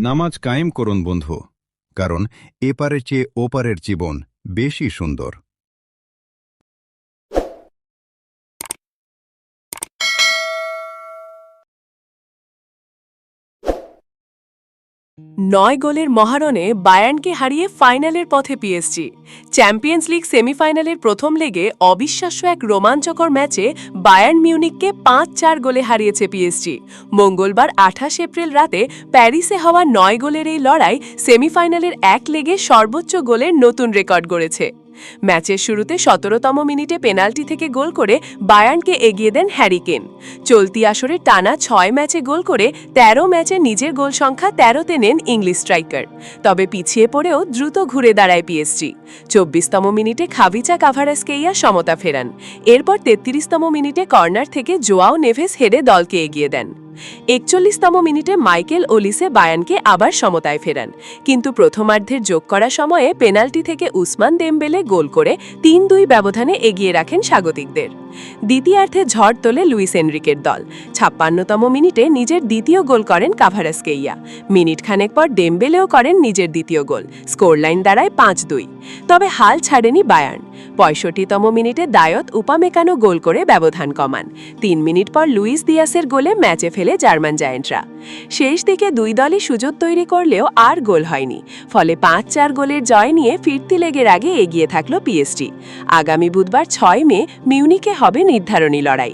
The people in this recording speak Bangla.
নামাজ কায়েম করুন বন্ধু, কারণ এপারের চেয়ে ওপারের জীবন বেশি সুন্দর। নয় গোলের মহারণে বায়ার্নকে হারিয়ে ফাইনালের পথে পিএসজি। চ্যাম্পিয়ন্স লিগ সেমিফাইনালের প্রথম লেগে অবিশ্বাস্য এক রোমাঞ্চকর ম্যাচে বায়ার্ন মিউনিককে ৫-৪ গোলে হারিয়েছে পিএসজি। মঙ্গলবার ২৮ এপ্রিল রাতে প্যারিসে হওয়া ৯ গোলের এই লড়াই সেমিফাইনালের এক লেগে সর্বোচ্চ গোলের নতুন রেকর্ড গড়েছে। ম্যাচের শুরুতে ১৭তম মিনিটে পেনাল্টি থেকে গোল করে বায়ার্নকে এগিয়ে দেন হ্যারি কেন। চলতি আসরে টানা ৬ ম্যাচে গোল করে ১৩ ম্যাচে নিজের গোল সংখ্যা ১৩তে নেন ইংলিশ স্ট্রাইকার। তবে পিছিয়ে পড়েও দ্রুত ঘুরে দাঁড়ায় পিএসজি। ২৪তম মিনিটে খাভিচা কাভারাস্কেইয়া সমতা ফেরান। এরপর ৩৩তম মিনিটে কর্নার থেকে জোয়াও নেভেস হেডে দলকে এগিয়ে দেন। ৪১তম মিনিটে মাইকেল ওলিসে বায়ার্নকে আবার সমতায় ফেরান, কিন্তু প্রথমার্ধের যোগ করা সময়ে পেনাল্টি থেকে উসমান দেমবেলে গোল করে ৩-২ ব্যবধানে এগিয়ে রাখেন স্বাগতিকদের। দ্বিতীয়ার্ধে ঝড় তোলে লুইস এনরিকের দল। ৫৬তম মিনিটে নিজের দ্বিতীয় গোল করেন কাভারাস্কেইয়া। মিনিট খানেক পর দেমবেলেও করেন নিজের দ্বিতীয় গোল। স্কোরলাইন দাঁড়ায় ৫-২। তবে হাল ছাড়েনি বায়ার্ন। ৬৫তম মিনিটে দায়ত উপামেকানো গোল করে ব্যবধান কমান। ৩ মিনিট পর লুইস দিয়াসের গোলে ম্যাচে ফেলে জার্মান জায়ান্টরা। শেষ দিকে দুই দলই সুযোগ তৈরি করলেও আর গোল হয়নি। ফলে ৫-৪ গোলের জয় নিয়ে ফিরতি লেগের আগে এগিয়ে থাকল পিএসজি। আগামী বুধবার ৬ মে মিউনিকে হবে নির্ধারণী লড়াই।